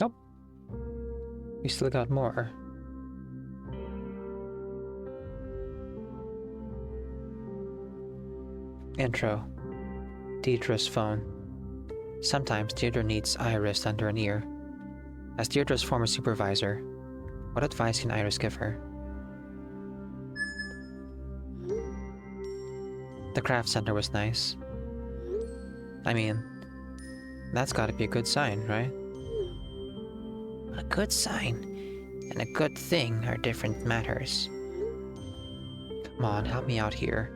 Oh, we still got more. Intro. Deirdre's phone. Sometimes Deirdre needs Iris under an ear. As Deirdre's former supervisor, what advice can Iris give her? The craft center was nice. I mean, that's gotta be a good sign, right? A good sign and a good thing are different matters. Come on, help me out here.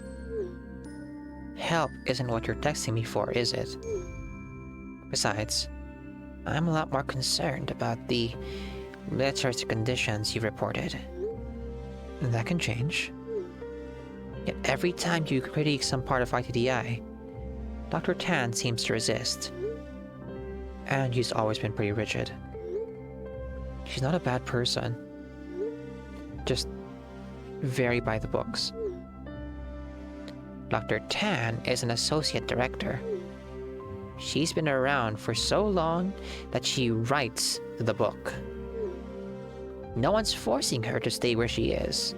Help isn't what you're texting me for, is it? Besides, I'm a lot more concerned about the lethargic conditions you reported. That can change. Yet every time you critique some part of ITDI, Dr. Tan seems to resist. And she's always been pretty rigid. She's not a bad person. Just very by the books. Dr. Tan is an associate director. She's been around for so long that she writes the book. No one's forcing her to stay where she is.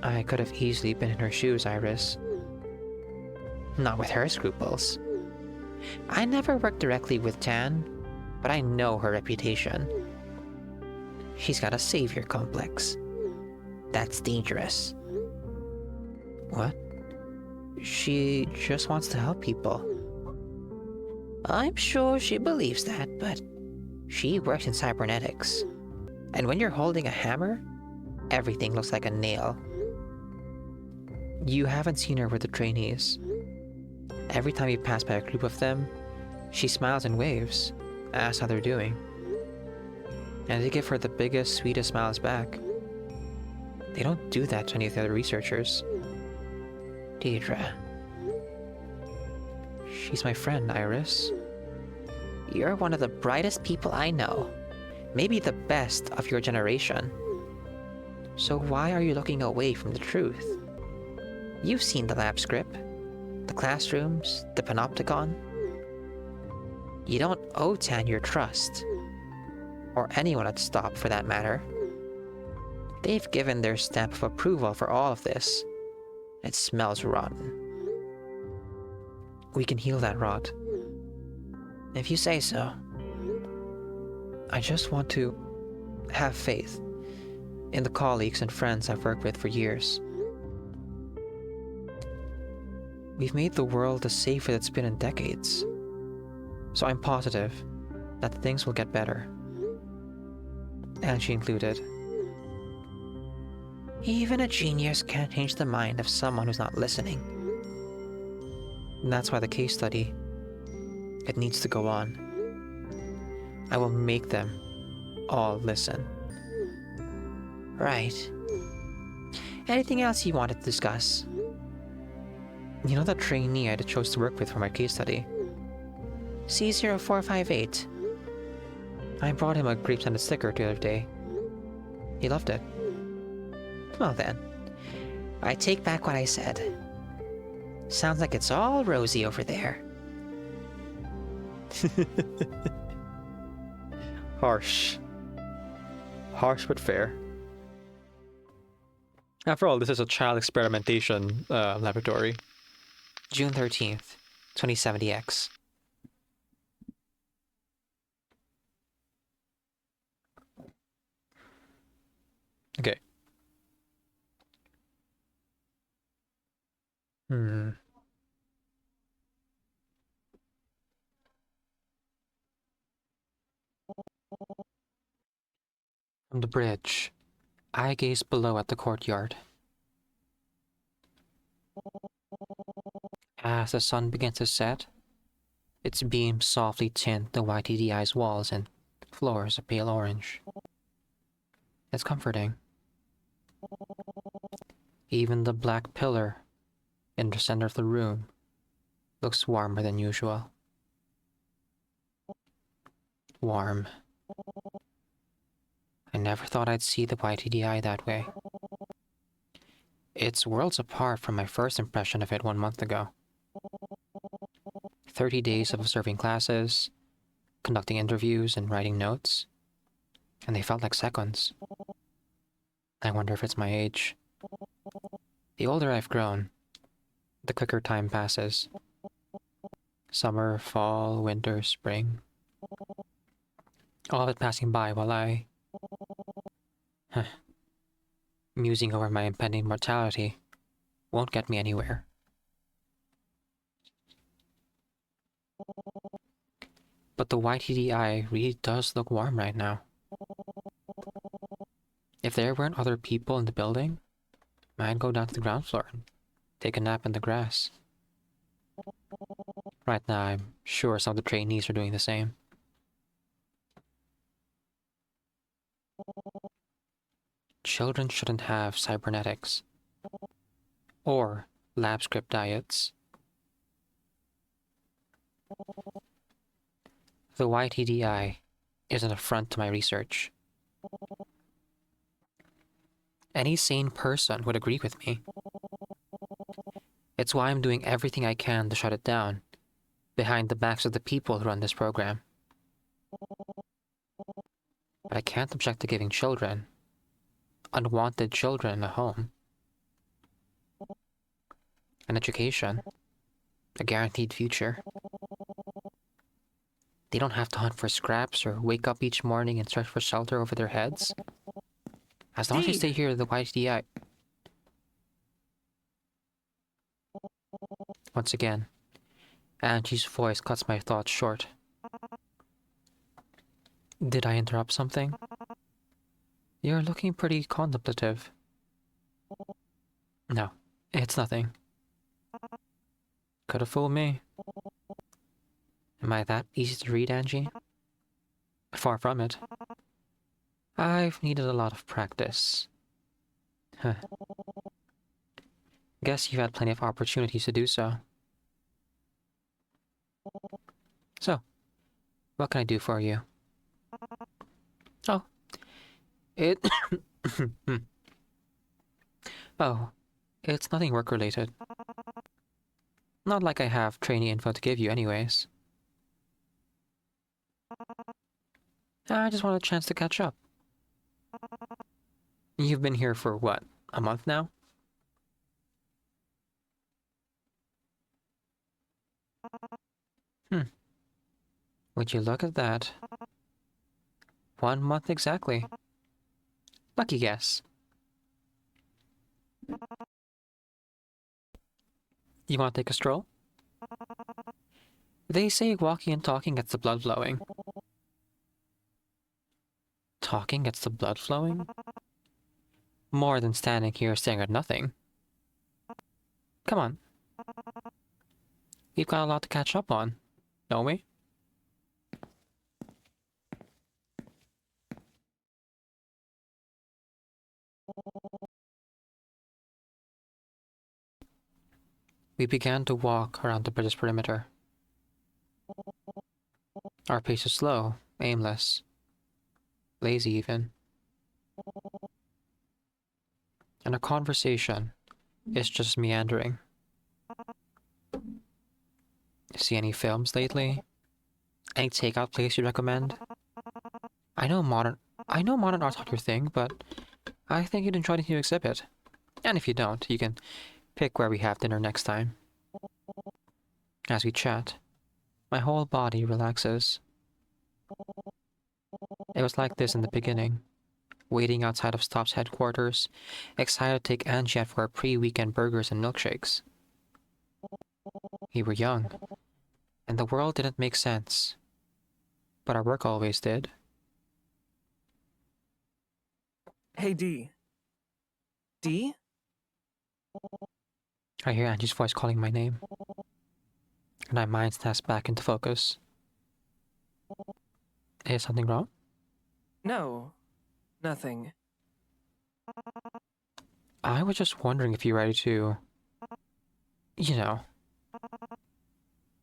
I could have easily been in her shoes, Iris. Not with her scruples. I never worked directly with Tan, but I know her reputation. She's got a savior complex. That's dangerous. What? She just wants to help people. I'm sure she believes that, but she works in cybernetics. And when you're holding a hammer, everything looks like a nail. You haven't seen her with the trainees. Every time you pass by a group of them, she smiles and waves, asks how they're doing. And they give her the biggest, sweetest smiles back. They don't do that to any of the other researchers. Deirdre. She's my friend, Iris. You're one of the brightest people I know. Maybe the best of your generation. So why are you looking away from the truth? You've seen the lab script, the classrooms, the panopticon. You don't owe Tan your trust. Or anyone at Stop for that matter. They've given their stamp of approval for all of this. It smells rotten. We can heal that rot. If you say so. I just want to have faith in the colleagues and friends I've worked with for years. We've made the world the safer it's been in decades. So I'm positive that things will get better. And she included. Even a genius can't change the mind of someone who's not listening. And that's why the case study, it needs to go on. I will make them all listen. Right. Anything else you wanted to discuss? You know that trainee I chose to work with for my case study? C0458. I brought him a grape-scented sticker the other day. He loved it. Well then, I take back what I said. Sounds like it's all rosy over there. Harsh. Harsh but fair. After all, this is a child experimentation laboratory. June 13th, 2070X. Okay. From the bridge, I gaze below at the courtyard. As the sun begins to set, its beams softly tint the YTDI's walls and floors a pale orange. It's comforting. Even the black pillar in the center of the room looks warmer than usual. Warm. I never thought I'd see the YTDI that way. It's worlds apart from my first impression of it 1 month ago. 30 days of observing classes, conducting interviews and writing notes, and they felt like seconds. I wonder if it's my age. The older I've grown, the quicker time passes. Summer, fall, winter, spring. All of it passing by while I... musing over my impending mortality won't get me anywhere. But the white heaty eye really does look warm right now. If there weren't other people in the building, I'd go down to the ground floor and take a nap in the grass. Right now, I'm sure some of the trainees are doing the same. Children shouldn't have cybernetics or lab script diets. The white EDI is an affront to my research. Any sane person would agree with me. It's why I'm doing everything I can to shut it down, behind the backs of the people who run this program. But I can't object to giving children, unwanted children, a home, an education, a guaranteed future. They don't have to hunt for scraps or wake up each morning and search for shelter over their heads. As long as they stay here at the YTI. Once again, Angie's voice cuts my thoughts short. Did I interrupt something? You're looking pretty contemplative. No, it's nothing. Could have fooled me. Am I that easy to read, Angie? Far from it. I've needed a lot of practice. Huh. Guess you've had plenty of opportunities to do so. So, what can I do for you? Oh, oh, it's nothing work-related. Not like I have trainee info to give you anyways. I just want a chance to catch up. You've been here for what, a month now? Would you look at that? 1 month exactly. Lucky guess. You want to take a stroll? They say walking and talking gets the blood flowing. Talking gets the blood flowing? More than standing here staring at nothing. Come on. We've got a lot to catch up on, don't we? We began to walk around the British perimeter. Our pace is slow, aimless, lazy even. And our conversation is just meandering. See any films lately? Any takeout place you'd recommend? I know modern art's not your thing, but I think you'd enjoy the new exhibit. And if you don't, you can pick where we have dinner next time. As we chat, my whole body relaxes. It was like this in the beginning, waiting outside of Stop's headquarters, excited to take Angie out for our pre-weekend burgers and milkshakes. We were young, and the world didn't make sense, but our work always did. Hey, D. D? I hear Angie's voice calling my name, and my mind snaps back into focus. Is something wrong? No, nothing. I was just wondering if you're ready to, you know,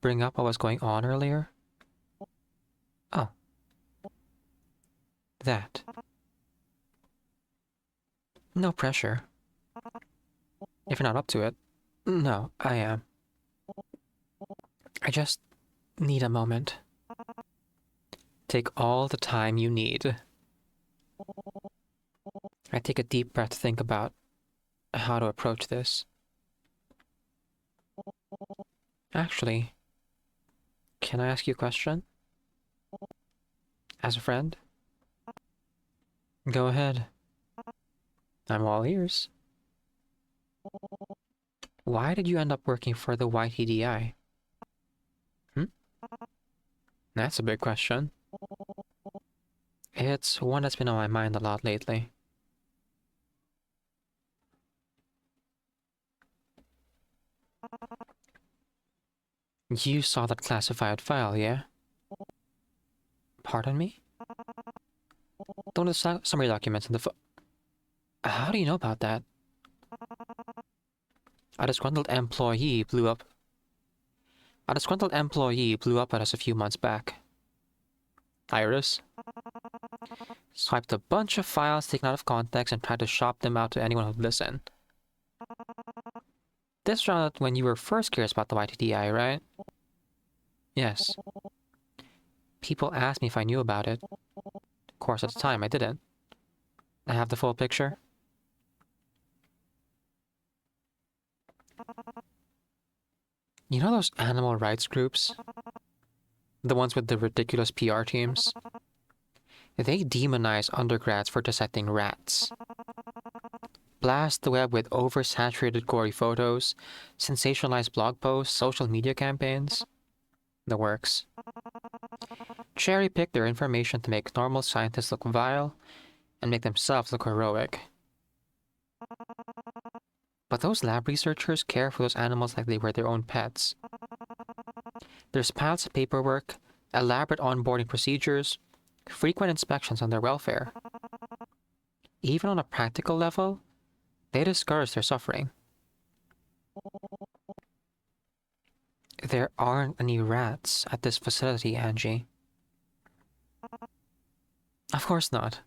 bring up what was going on earlier. Oh. That. No pressure. If you're not up to it. No, I am. I just need a moment. Take all the time you need. I take a deep breath to think about how to approach this. Actually, can I ask you a question? As a friend? Go ahead. I'm all ears. Why did you end up working for the YTDI? That's a big question. It's one that's been on my mind a lot lately. You saw that classified file, yeah? Pardon me? Don't the summary documents in the How do you know about that? A disgruntled employee blew up. A disgruntled employee blew up at us a few months back. Iris swiped a bunch of files taken out of context and tried to shop them out to anyone who'd listen. This round when you were first curious about the YTDI, right? Yes. People asked me if I knew about it. Of course, at the time, I didn't. I have the full picture. You know those animal rights groups? The ones with the ridiculous PR teams? They demonize undergrads for dissecting rats. Blast the web with oversaturated gory photos, sensationalized blog posts, social media campaigns. The works. Cherry-pick their information to make normal scientists look vile and make themselves look heroic. But those lab researchers care for those animals like they were their own pets. There's piles of paperwork, elaborate onboarding procedures, frequent inspections on their welfare. Even on a practical level, they discourage their suffering. There aren't any rats at this facility, Angie. Of course not.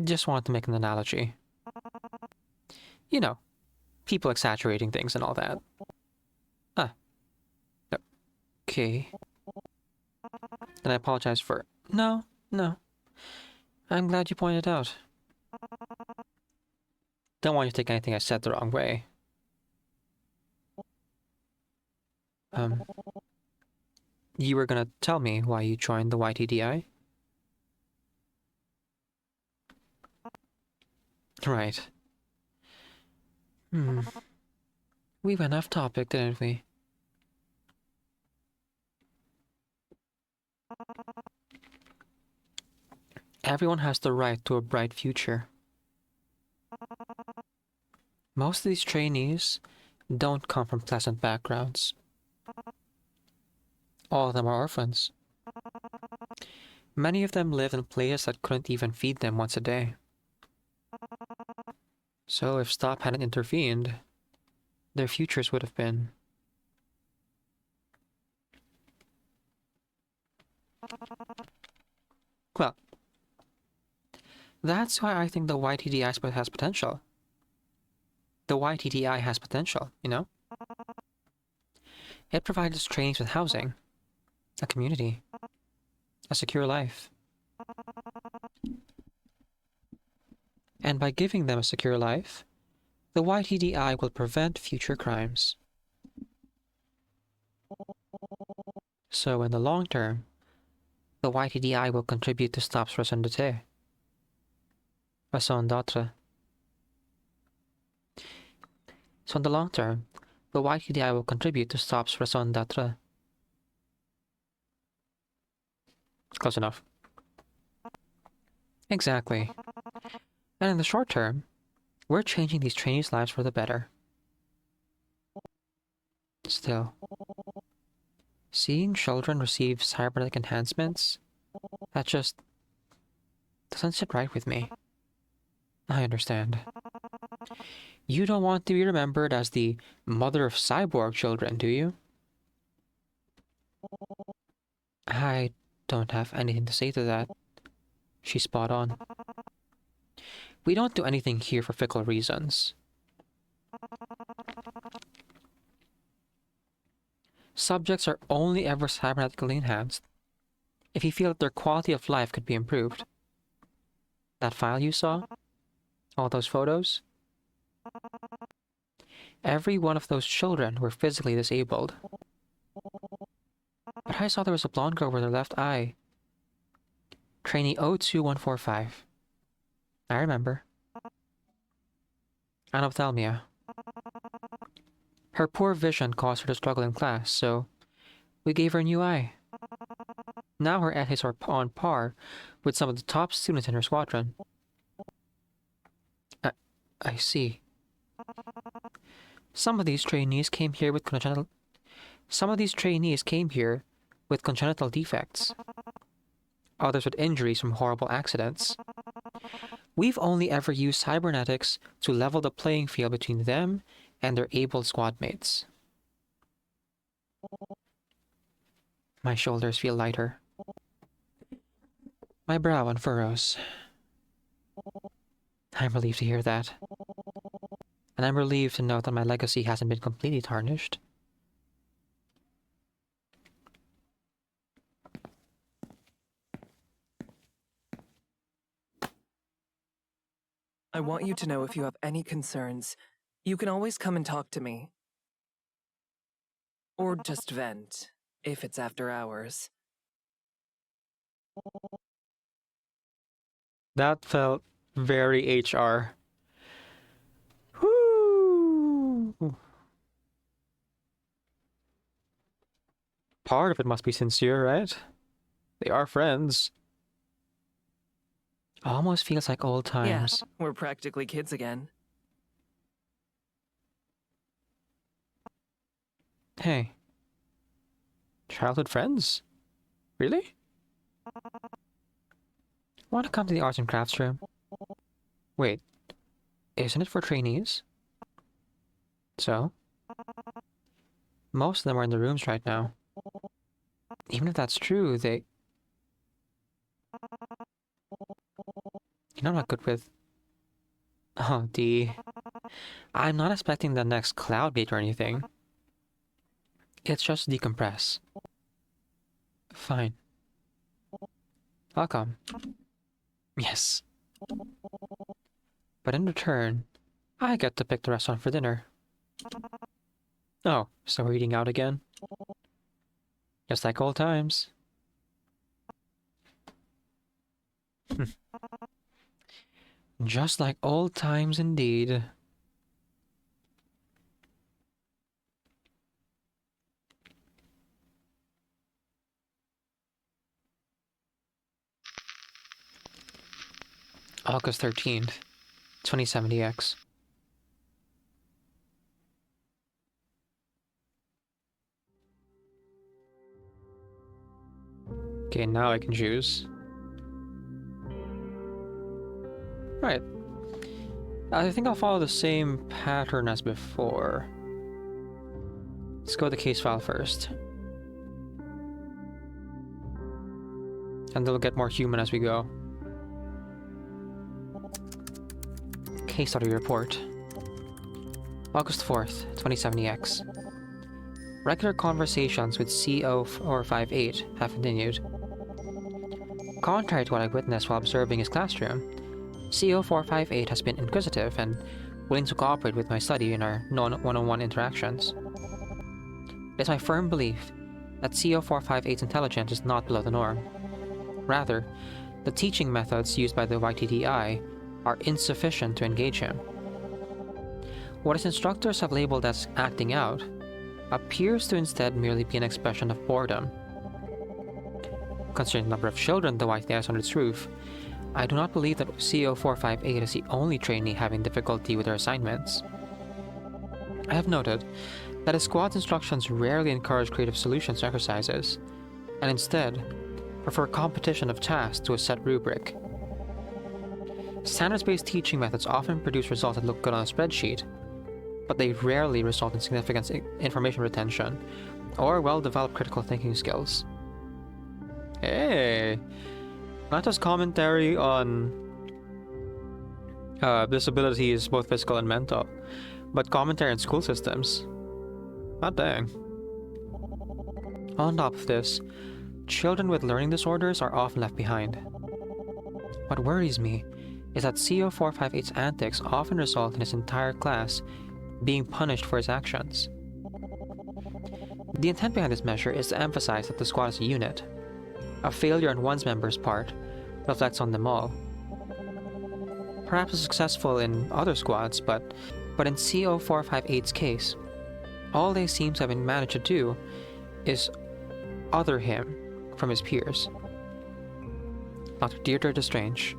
Just wanted to make an analogy. You know, people exaggerating things and all that. Ah. Okay. And I apologize for... No. I'm glad you pointed out. Don't want you to take anything I said the wrong way. You were gonna tell me why you joined the YTDI? Right. We went off topic, didn't we? Everyone has the right to a bright future. Most of these trainees don't come from pleasant backgrounds. All of them are orphans. Many of them live in places that couldn't even feed them once a day. So if Stop hadn't intervened, their futures would have been... Well, that's why I think the YTDI has potential. The YTDI has potential, you know? It provides trainees with housing, a community, a secure life. And by giving them a secure life, the YTDI will prevent future crimes. So in the long term, the YTDI will contribute to Stop's raison d'être. Raison d'être. So in the long term, the YTDI will contribute to Stop's raison d'être. Close enough. Exactly. And in the short term, we're changing these trainees' lives for the better. Still, seeing children receive cybernetic enhancements, that just doesn't sit right with me. I understand. You don't want to be remembered as the mother of cyborg children, do you? I don't have anything to say to that. She's spot on. We don't do anything here for fickle reasons. Subjects are only ever cybernetically enhanced if you feel that their quality of life could be improved. That file you saw? All those photos? Every one of those children were physically disabled. But I saw there was a blonde girl with her left eye. Trainee 02145. I remember. Anophthalmia. Her poor vision caused her to struggle in class, so we gave her a new eye. Now her essays are on par with some of the top students in her squadron. I see. Some of these trainees came here with congenital defects. Others with injuries from horrible accidents. We've only ever used cybernetics to level the playing field between them and their able squad mates. My shoulders feel lighter. My brow unfurrows. I'm relieved to hear that. And I'm relieved to know that my legacy hasn't been completely tarnished. I want you to know if you have any concerns, you can always come and talk to me. Or just vent, if it's after hours. That felt very HR. Whoo! Part of it must be sincere, right? They are friends. Almost feels like old times. Yeah, we're practically kids again. Hey. Childhood friends? Really? Want to come to the arts and crafts room? Wait, isn't it for trainees? So? Most of them are in the rooms right now. Even if that's true, they... You know I'm not good with... Oh, D. I'm not expecting the next cloud gate or anything. It's just decompress. Fine. I'll come. Yes. But in return, I get to pick the restaurant for dinner. Oh, so we're eating out again? Just like old times. Just like old times indeed. August 13th, 2070X. Okay, now I can choose. Right. I think I'll follow the same pattern as before. Let's go with the case file first. And they'll get more human as we go. Case study report. August 4th, 2070X. Regular conversations with CO458 have continued. Contrary to what I witnessed while observing his classroom, CO458 has been inquisitive and willing to cooperate with my study in our non-one-on-one interactions. It is my firm belief that CO458's intelligence is not below the norm. Rather, the teaching methods used by the YTDI are insufficient to engage him. What his instructors have labeled as acting out appears to instead merely be an expression of boredom. Considering the number of children the YTDI has on its roof, I do not believe that CO458 is the only trainee having difficulty with their assignments. I have noted that his squad's instructions rarely encourage creative solutions exercises, and instead prefer competition of tasks to a set rubric. Standards-based teaching methods often produce results that look good on a spreadsheet, but they rarely result in significant information retention or well-developed critical thinking skills. Hey! Not just commentary on disabilities, both physical and mental, but commentary on school systems. Not dang. On top of this, children with learning disorders are often left behind. What worries me is that CO458's antics often result in his entire class being punished for his actions. The intent behind this measure is to emphasize that the squad is a unit. A failure on one member's part reflects on them all. Perhaps it's successful in other squads, but in CO458's case, all they seem to have managed to do is other him from his peers. Dr. Deirdre Destrange.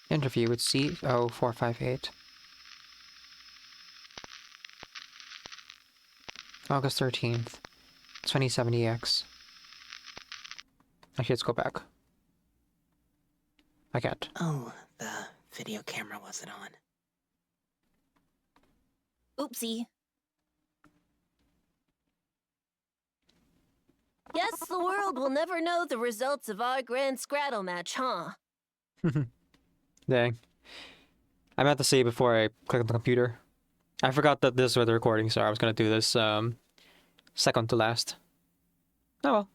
Interview with CO458. August 13th, 2070X. Actually, let's go back. I can't. Oh, the video camera wasn't on. Oopsie. Guess the world will never know the results of our grand Scrattle match, huh? Dang. I meant to say before I clicked on the computer. I forgot that this is where the recordings are. I was gonna do this second to last. Oh well.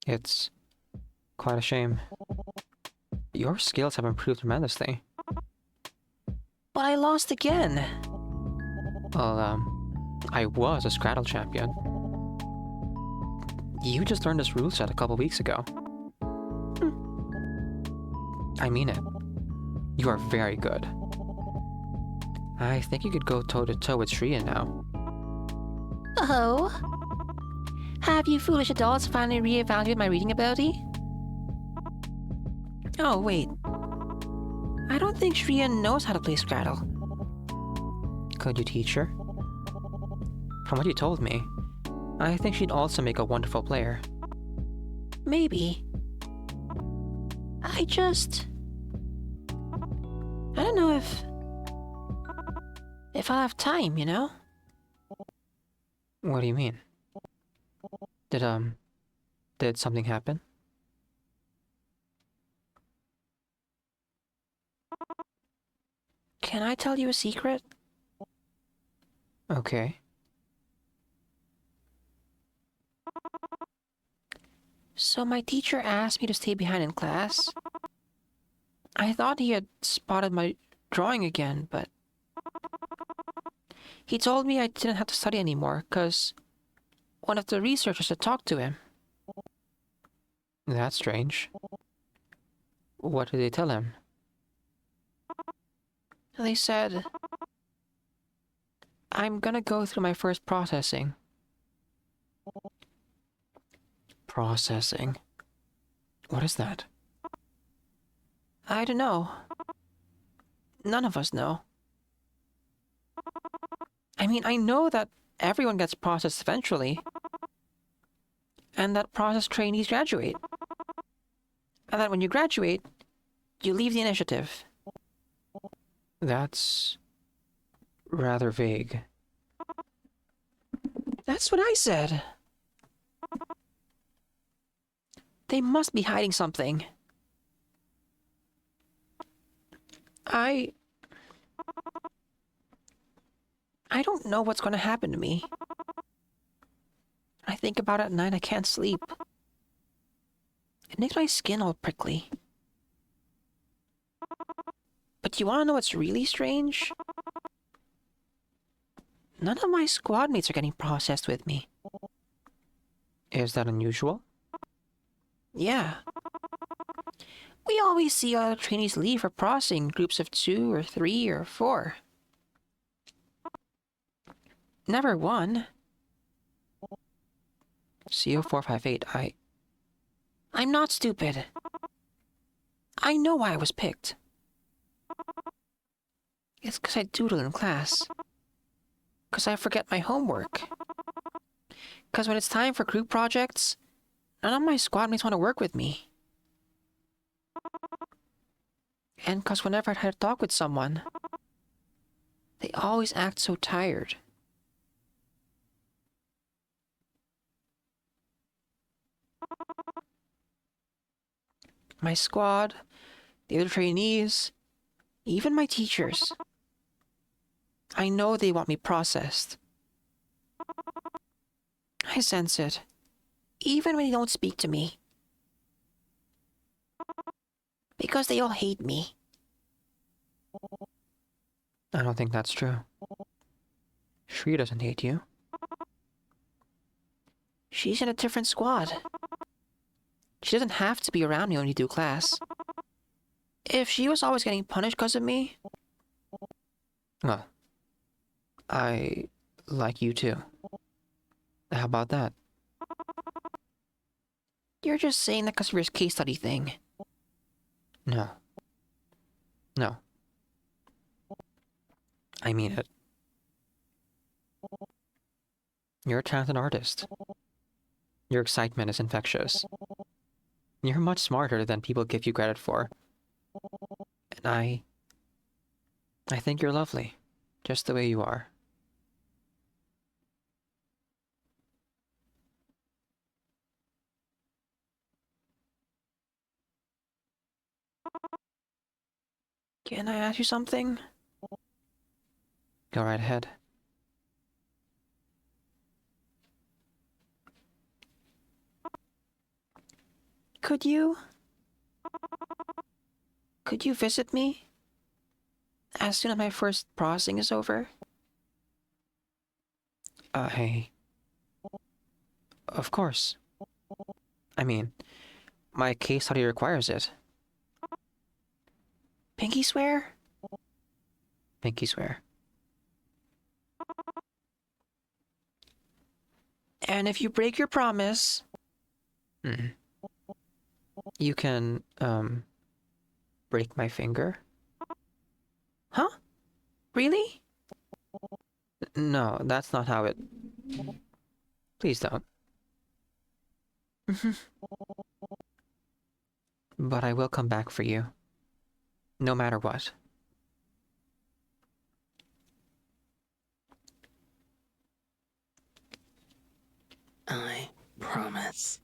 It's quite a shame. Your skills have improved tremendously. But I lost again. Well, I was a Scrattle champion. You just learned this rule set a couple weeks ago. I mean it. You are very good. I think you could go toe-to-toe with Shreya now. Oh? Have you foolish adults finally reevaluated my reading ability? Oh, wait. I don't think Shreya knows how to play Scrattle. Could you teach her? From what you told me, I think she'd also make a wonderful player. Maybe. I don't know if I'll have time, you know? What do you mean? Did something happen? Can I tell you a secret? Okay. So my teacher asked me to stay behind in class. I thought he had spotted my drawing again, but he told me I didn't have to study anymore, 'cause one of the researchers had talked to him. That's strange. What did they tell him? They said, I'm gonna go through my first processing. Processing? What is that? I don't know. None of us know. I mean, I know that everyone gets processed eventually. And that process trainees graduate. And that when you graduate, you leave the initiative. That's rather vague. That's what I said. They must be hiding something. I don't know what's going to happen to me. When I think about it at night, I can't sleep. It makes my skin all prickly. But you want to know what's really strange? None of my squad mates are getting processed with me. Is that unusual? Yeah. We always see other trainees leave for processing in groups of 2 or 3 or 4. Never one. CO458, I'm not stupid. I know why I was picked. It's 'cause I doodle in class. 'Cause I forget my homework. 'Cause when it's time for group projects, none of my squad mates want to work with me. And 'cause whenever I try to talk with someone, they always act so tired. my squad, the other trainees, even my teachers. I know they want me processed. I sense it, even when they don't speak to me. Because they all hate me. I don't think that's true. Shri doesn't hate you. She's in a different squad. She doesn't have to be around me when we do class. If she was always getting punished because of me, Well, I like you too. How about that? you're just saying that because of your case study thing. No. No. I mean it. You're a talented artist. Your excitement is infectious. You're much smarter than people give you credit for. And I think you're lovely, just the way you are. Can I ask you something? Go right ahead. Could you visit me? As soon as my first processing is over? Of course. I mean, my case study requires it. Pinky swear? Pinky swear. And if you break your promise... You can, break my finger? Huh? Really? No, that's not how it... Please don't. But I will come back for you. No matter what. I promise.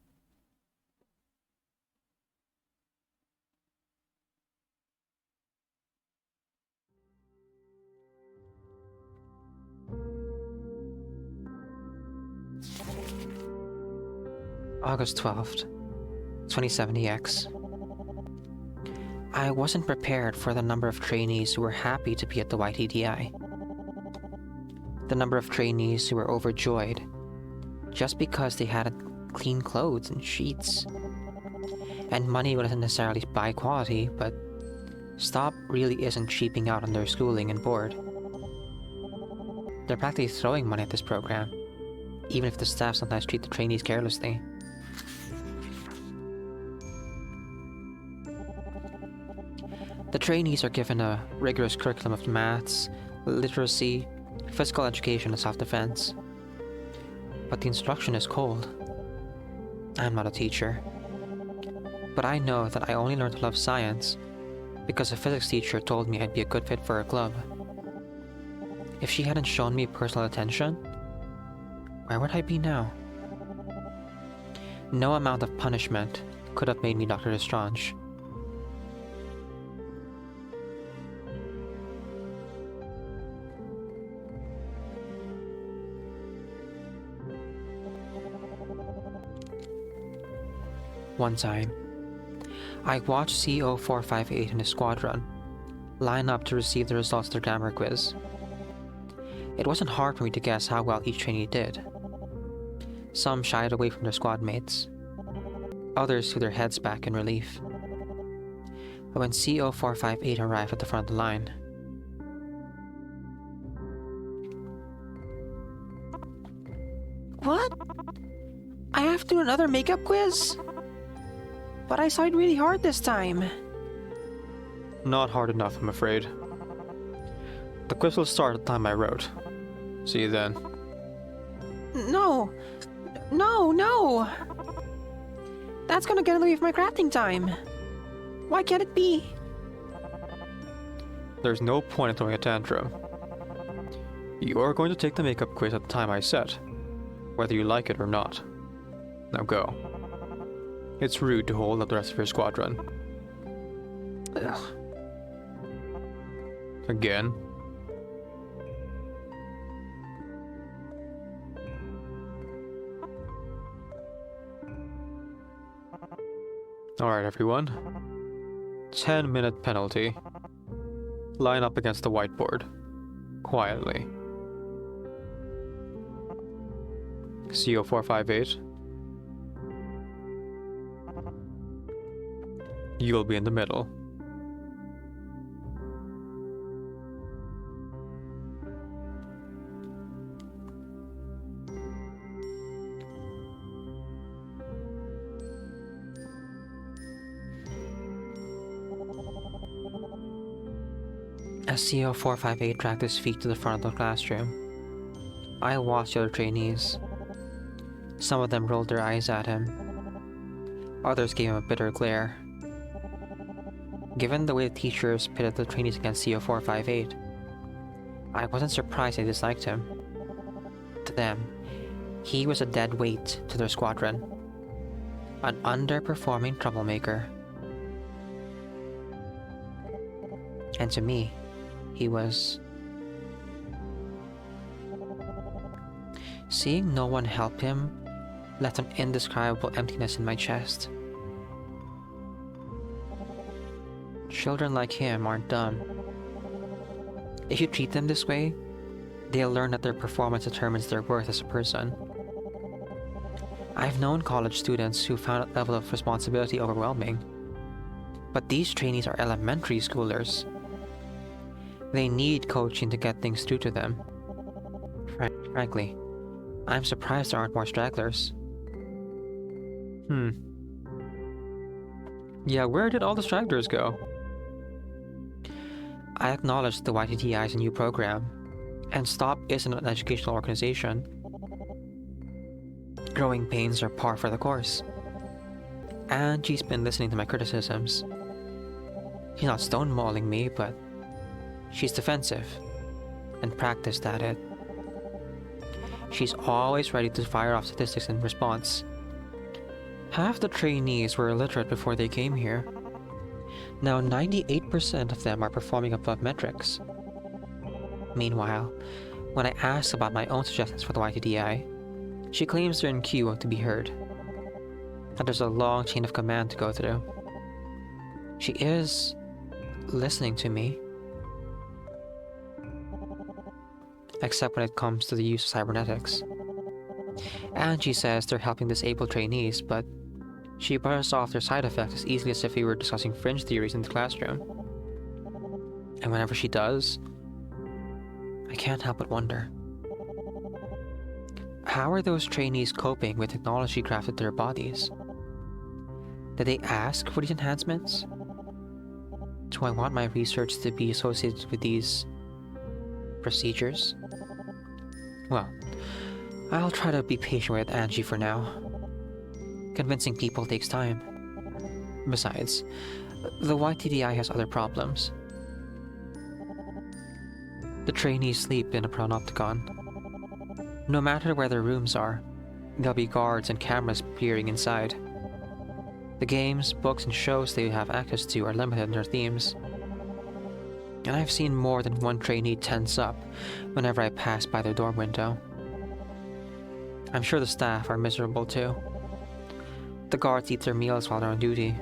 August 12th, 2070X. I wasn't prepared for the number of trainees who were happy to be at the YTDI. The number of trainees who were overjoyed just because they had clean clothes and sheets. And money doesn't necessarily buy quality, but STOP really isn't cheaping out on their schooling and board. They're practically throwing money at this program, even if the staff sometimes treat the trainees carelessly. The trainees are given a rigorous curriculum of maths, literacy, physical education, and self-defense. But the instruction is cold. I'm not a teacher. But I know that I only learned to love science because a physics teacher told me I'd be a good fit for her club. If she hadn't shown me personal attention, where would I be now? No amount of punishment could have made me Dr. Lestrange. One time, I watched CO458 and his squadron line up to receive the results of their grammar quiz. It wasn't hard for me to guess how well each trainee did. Some shied away from their squad mates. Others threw their heads back in relief. But when CO458 arrived at the front of the line, What? I have to do another makeup quiz? But I studied really hard this time. not hard enough, I'm afraid. The quiz will start at the time I wrote. See you then. No! No, no! That's gonna get in the way of my crafting time. Why can't it be? There's no point in throwing a tantrum. You are going to take the makeup quiz at the time I set, whether you like it or not. Now go. It's rude to hold up the rest of your squadron. Ugh. Again. Alright, everyone. 10-minute penalty. Line up against the whiteboard. Quietly. CO458. You'll be in the middle. As CO458 dragged his feet to the front of the classroom, I watched the other trainees. Some of them rolled their eyes at him. Others gave him a bitter glare. Given the way the teachers pitted the trainees against CO458, I wasn't surprised they disliked him. To them, he was a dead weight to their squadron. An underperforming troublemaker. And to me, he was... Seeing no one help him left an indescribable emptiness in my chest. Children like him aren't dumb. If you treat them this way, they'll learn that their performance determines their worth as a person. I've known college students who found that level of responsibility overwhelming. But these trainees are elementary schoolers. They need coaching to get things through to them. Frankly, I'm surprised there aren't more stragglers. Yeah, where did all the stragglers go? I acknowledge the YTTI is a new program, and STOP isn't an educational organization. Growing pains are par for the course. And she's been listening to my criticisms. She's not stonewalling me, but she's defensive, and practiced at it. She's always ready to fire off statistics in response. Half the trainees were illiterate before they came here. Now 98% of them are performing above metrics. Meanwhile, when I ask about my own suggestions for the YTDI, she claims they're in queue to be heard. That there's a long chain of command to go through. She is listening to me. Except when it comes to the use of cybernetics. And she says they're helping disabled trainees, but she brushes off their side effects as easily as if we were discussing fringe theories in the classroom. And whenever she does, I can't help but wonder. How are those trainees coping with technology crafted to their bodies? Did they ask for these enhancements? Do I want my research to be associated with these procedures? Well, I'll try to be patient with Angie for now. Convincing people takes time. Besides, the YTDI has other problems. The trainees sleep in a panopticon. No matter where their rooms are, there'll be guards and cameras peering inside. The games, books, and shows they have access to are limited in their themes. And I've seen more than one trainee tense up whenever I pass by their dorm window. I'm sure the staff are miserable too. The guards eat their meals while they're on duty.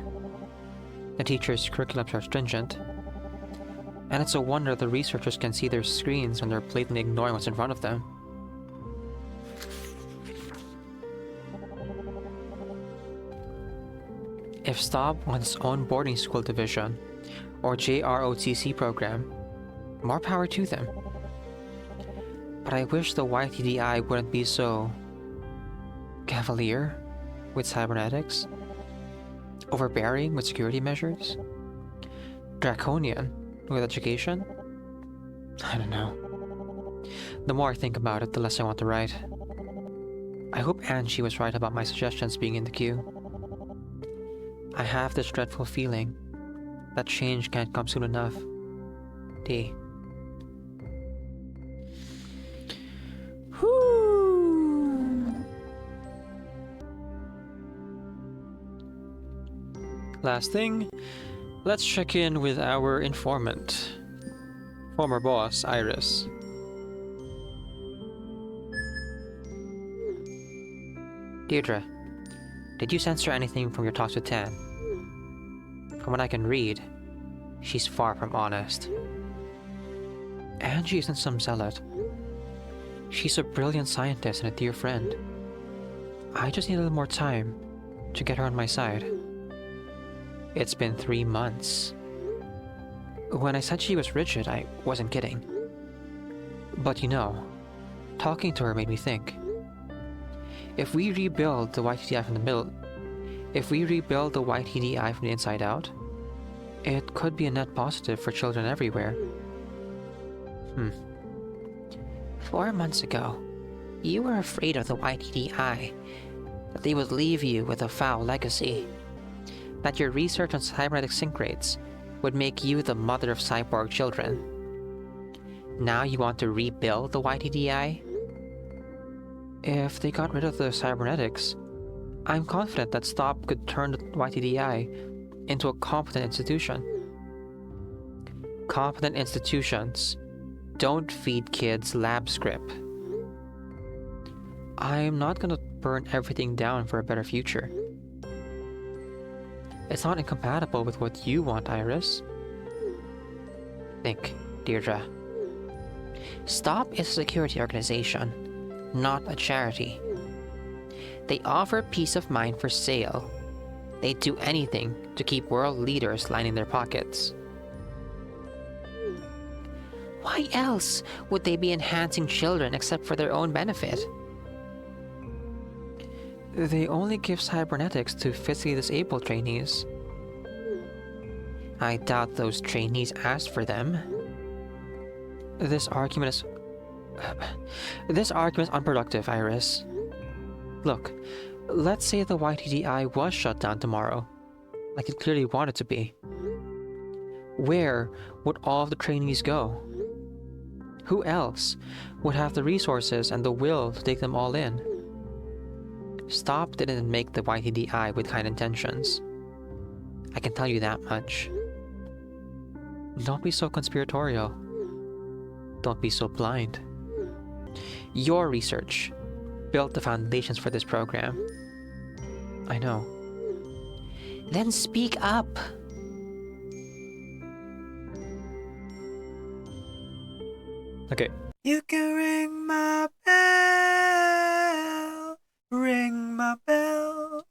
The teachers' curriculums are stringent. And it's a wonder the researchers can see their screens when they're blatantly ignoring what's in front of them. If STOP wants its own boarding school division, or JROTC program, more power to them. But I wish the YTDI wouldn't be so cavalier with cybernetics, overbearing with security measures, draconian with education. I don't know. The more I think about it, the less I want to write. I hope Angie was right about my suggestions being in the queue. I have this dreadful feeling that change can't come soon enough. D. Whew. Last thing, Let's check in with our informant. Former boss, Iris. Deirdre, did you censor anything from your talks with Tan? From what I can read, she's far from honest. Angie isn't some zealot. She's a brilliant scientist and a dear friend. I just need a little more time to get her on my side. It's been 3 months. When I said she was rigid, I wasn't kidding. But you know, talking to her made me think. If we rebuild the YTDI from the middle, if we rebuild the YTDI from the inside out, it could be a net positive for children everywhere. 4 months ago, you were afraid of the YTDI, that they would leave you with a foul legacy, that your research on cybernetic sync rates would make you the mother of cyborg children. Now you want to rebuild the YTDI? If they got rid of the cybernetics, I'm confident that STOP could turn the YTDI into a competent institution. Competent institutions don't feed kids lab script. I'm not gonna burn everything down for a better future. It's not incompatible with what you want, Iris. Think, Deirdre. STOP is a security organization, not a charity. They offer peace of mind for sale. They'd do anything to keep world leaders lining their pockets. Why else would they be enhancing children except for their own benefit? They only give cybernetics to physically disabled trainees. I doubt those trainees asked for them. This argument is unproductive, Iris. Look, let's say the YTDI was shut down tomorrow, like it clearly wanted to be. Where would all of the trainees go? Who else would have the resources and the will to take them all in? STOP didn't make the YTDI with kind intentions. I can tell you that much. Don't be so conspiratorial. Don't be so blind. Your research built the foundations for this program. I know. Then speak up. Okay. You can ring my